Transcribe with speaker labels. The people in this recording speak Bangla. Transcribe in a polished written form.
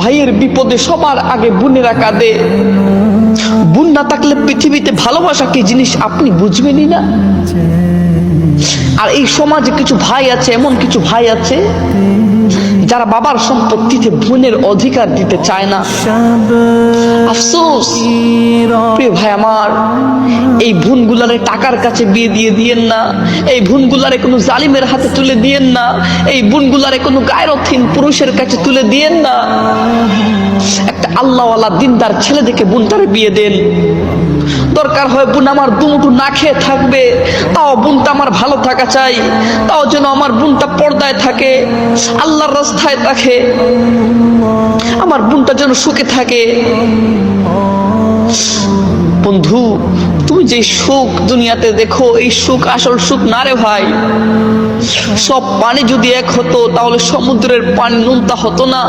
Speaker 1: ভাইয়ের বিপদে সবার আগে বোনেরা কাঁদে। বোন না থাকলে পৃথিবীতে ভালোবাসা কি জিনিস আপনি বুঝবেনই না। আর এই সমাজে কিছু ভাই আছে, এমন কিছু ভাই আছে যারা বাবার সম্পত্তিতে বোনের অধিকার দিতে চায় না। আফসোস প্রিয় ভাই আমার, এই বোনগুলারে টাকার কাছে বিয়ে দিয়ে দিয়েন না, এই বোনগুলারে কোনো জালিমের হাতে তুলে দিয়েন না, এই বোনগুলারে কোনো গায়রতহীন পুরুষের কাছে তুলে দিয়েন না। একটা আল্লাহওয়ালা দিনদার ছেলে দেখে বোনটারে বিয়ে দেন। দরকার হয় বোন আমার দুমুঠু না খেয়ে থাকবে, তাও বোনটা আমার ভালো থাকা চাই, তাও যেন আমার বোনটা পর্দায় থাকে, আল্লাহর রাস্তায় থাকে, আমার বোনটা যেন সুখে থাকে। বন্ধু, তুমি যে সুখ দুনিয়াতে দেখো, এই সুখ আসল সুখ না রে ভাই। সব পানি যদি এক হতো তাহলে সমুদ্রের পানি নুনতা হতো না।